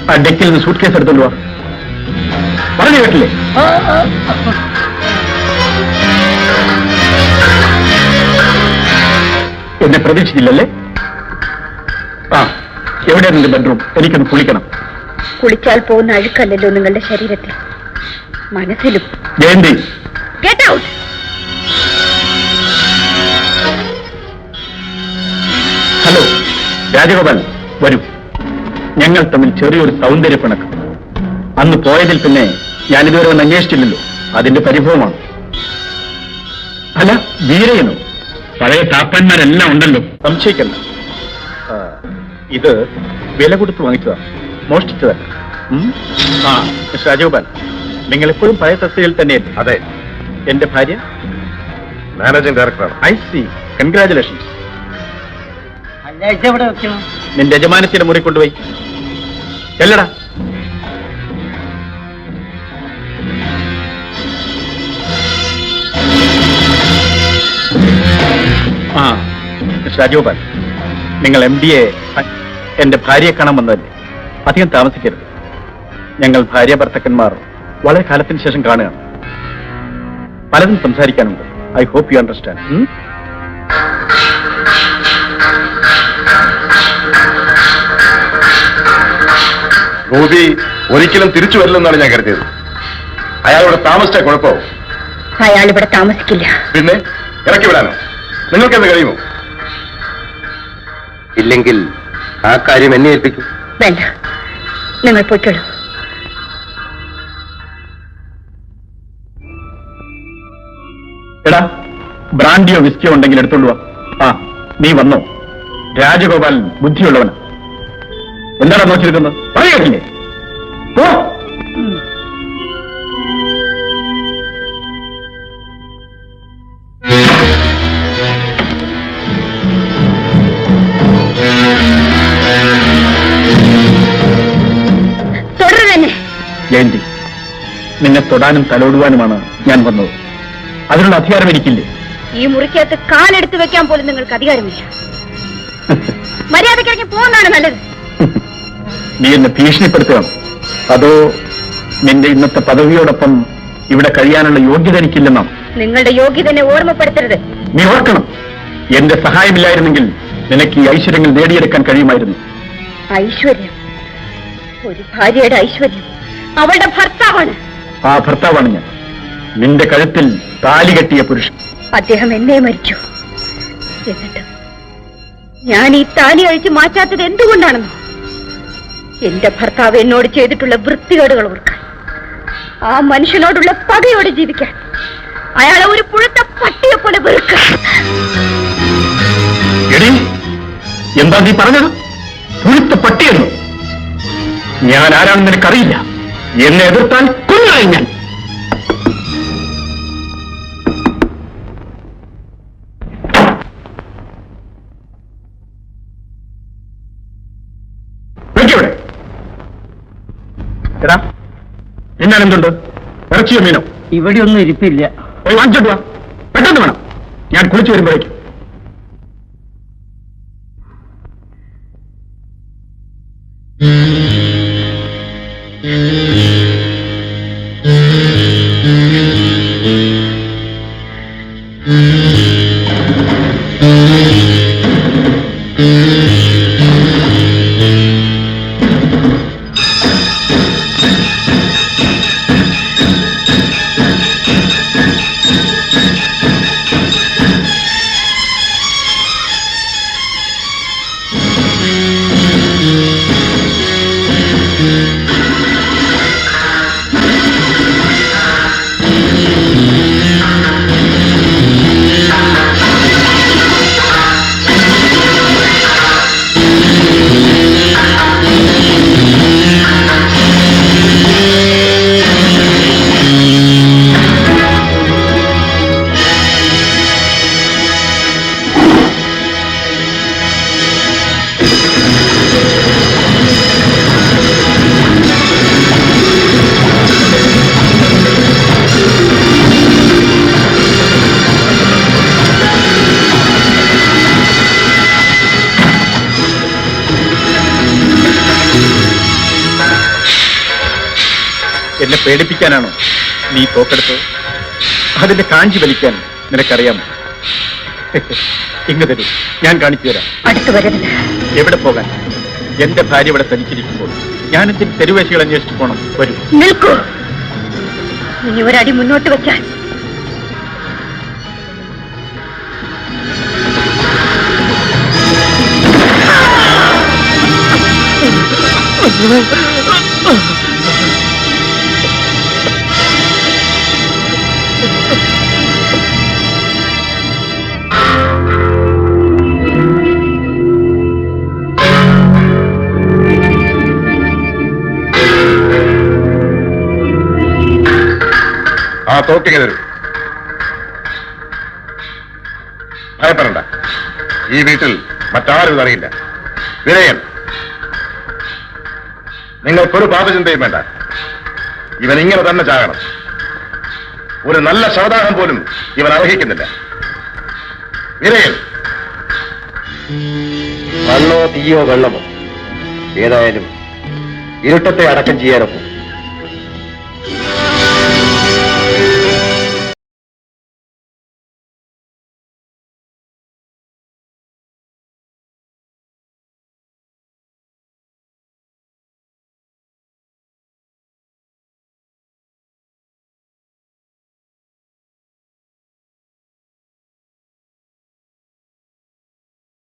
ആ ഡെക്കിൽ നിന്ന് suit case എടുത്തോണ്ട് വാ. പറഞ്ഞു കേട്ടില്ലേ? എന്നെ പ്രതീക്ഷിച്ചില്ലല്ലേ? ആ, എവിടെയാണ് നിന്റെ ബെഡ്റൂം? എനിക്കൊന്ന് കുളിക്കണം. കുളിച്ചാൽ പോകുന്ന അഴുക്കല്ലല്ലോ നിങ്ങളുടെ ശരീരത്തിൽ, മനസ്സിലും. Jayanti, get out. Hello Rajagopal, വരൂ. ഞങ്ങൾ തമ്മിൽ ചെറിയൊരു സൗന്ദര്യ പിണക്കം. അന്ന് പോയതിൽ പിന്നെ ഞാൻ ഇതുവരെ ഒന്ന് അന്വേഷിച്ചില്ലല്ലോ, അതിന്റെ പരിഭവമാണ്. അല്ല, വീരയനോ? പഴയ താപ്പാന്മാരെല്ലാം ഉണ്ടല്ലോ, സംശയിക്കണ്ട. ഇത് വില കൊടുത്ത് വാങ്ങിച്ചതാണ്, മോഷ്ടിച്ചതല്ല. ആ മിസ്റ്റർ രാജഗോപാൽ, നിങ്ങൾ എപ്പോഴും പഴയ തസ്തികയിൽ തന്നെയല്ലേ? അതെ. എന്റെ ഭാര്യ മാനേജിംഗ് ഡയറക്ടറാണ്. I C, congratulations. എവിടെ വെക്കണം? നിന്റെ യജമാനത്തിന്റെ മുറി കൊണ്ടുപോയി. എല്ലടാ. ആ മിസ്റ്റർ രാജഗോപാൽ, നിങ്ങൾ MD-യെ എന്റെ ഭാര്യയെ കാണാൻ വന്നതല്ലേ? അധികം താമസിക്കരുത്. ഞങ്ങൾ ഭാര്യ ഭർത്തക്കന്മാർ വളരെ കാലത്തിന് ശേഷം കാണുകയാണ്. പലതും സംസാരിക്കാനുണ്ട്. I hope you understand. Gopi ഒരിക്കലും തിരിച്ചു വരില്ലെന്നാണ് ഞാൻ കരുതിയത്. അയാളിവിടെ താമസിച്ച കുഴപ്പമോ? അയാൾ ഇവിടെ താമസിക്കില്ല. പിന്നെ ഇറക്കി വിടാനോ? നിങ്ങൾക്കെന്ത് കഴിയുമോ? ഇല്ലെങ്കിൽ ആ കാര്യം എന്നെ ഏൽപ്പിക്കും. വേണ്ട, നിങ്ങൾ പോയിക്കോളൂ. എടാ, ബ്രാൻഡിയോ വിസ്കിയോ ഉണ്ടെങ്കിൽ എടുത്തോണ്ട് വാ. ആ, നീ വന്നോ? രാജഗോപാൽ ബുദ്ധിയുള്ളവനാ. എന്താണ് നോക്കിയിരിക്കുന്നത്? പറയുകയില്ലേ? ഓ, തുടരുതന്നെ. ജയന്തി, നിന്നെ തൊടാനും തലോടുവാനുമാണ് ഞാൻ വന്നത്. അതിനുള്ള അധികാരം എനിക്കില്ലേ? ഈ മുറിക്കകത്ത് കാലെടുത്ത് വെക്കാൻ പോലും നിങ്ങൾക്ക് അധികാരമില്ല. മര്യാദക്കിറങ്ങി പോകുന്നതാണ് നല്ലത്. നീ എന്നെ ഭീഷണിപ്പെടുത്തുകയാണ്? അതോ നിന്റെ ഇന്നത്തെ പദവിയോടൊപ്പം ഇവിടെ കഴിയാനുള്ള യോഗ്യത എനിക്കില്ലെന്നാണ്? നിങ്ങളുടെ യോഗ്യതനെ ഓർമ്മപ്പെടുത്തരുത്. നീ ഓർക്കണം, എന്റെ സഹായമില്ലായിരുന്നെങ്കിൽ നിനക്ക് ഈ ഐശ്വര്യങ്ങൾ നേടിയെടുക്കാൻ കഴിയുമായിരുന്നു. ഐശ്വര്യം? ഒരു ഭാര്യയുടെ ഐശ്വര്യം അവളുടെ ഭർത്താവാണ്. ആ ഭർത്താവാണ് ഞാൻ, നിന്റെ കഴുത്തിൽ താലി കെട്ടിയ പുരുഷൻ. അദ്ദേഹം എന്നെ മരിച്ചു. എന്നിട്ട് ഞാൻ ഈ താലി അഴിച്ചു മാറ്റാത്തത് എന്തുകൊണ്ടാണെന്നോ? എന്റെ ഭർത്താവ് എന്നോട് ചെയ്തിട്ടുള്ള വൃത്തികേടുകൾ ഓർക്കാൻ, ആ മനുഷ്യനോടുള്ള പകയോടെ ജീവിക്കാൻ, അയാളെ ഒരു പുഴുത്ത പട്ടിയെ പോലെ വെറുക്കാൻ. എടീ, എന്താ നീ പറഞ്ഞത്? പുഴുത്ത പട്ടിയെന്നു? ഞാൻ ആരാണെന്ന് നിനക്കറിയില്ല. എന്നെ എതിർത്താൽ കൊല്ലായി ഞാൻ. വെക്കിവിടെ. എടാ, എന്നാൽ എന്തുണ്ട്? ഇറച്ചിയോ മീനോ? ഇവിടെ ഒന്നും ഇരിപ്പില്ല. പോയി വാങ്ങിച്ചോട്ട് വാ, പെട്ടെന്ന് വേണം. ഞാൻ കുളിച്ചു വരുമ്പോഴേക്കും. എന്നെ പേടിപ്പിക്കാനാണോ നീ തോക്കെടുത്തത്? അതിന്റെ കാഞ്ചി വലിക്കാൻ നിനക്കറിയാമോ? ഇങ്ങ് തരൂ, ഞാൻ കാണിച്ചു തരാം. അടുത്തു വരരുത്. എവിടെ പോകാൻ? എന്റെ ഭാര്യ ഇവിടെ തനിച്ചിരിക്കുമ്പോൾ ഞാൻ എന്തിന് തെരുവേശികൾ അന്വേഷിച്ചു പോണം? വരൂ. നിൽക്കൂ. ഇനി ഒരടി മുന്നോട്ട് വെച്ചാൽ ആ തോക്കിങ്ങ തരൂ. ഭയപ്പെടണ്ട, ഈ വീട്ടിൽ മറ്റാരും ഇതറിയില്ല. വിനയൻ, നിങ്ങൾക്കൊരു പാപചിന്തയും വേണ്ട. ഇവൻ ഇങ്ങനെ തന്നെ ചാകണം. ഒരു നല്ല ശവദാനം പോലും ഇവൻ അർഹിക്കുന്നില്ല. വിനയൻ, മണ്ണോ തീയോ വെള്ളമോ ഏതായാലും ഇരുട്ടത്തെ അടക്കം ചെയ്യാനൊക്കും.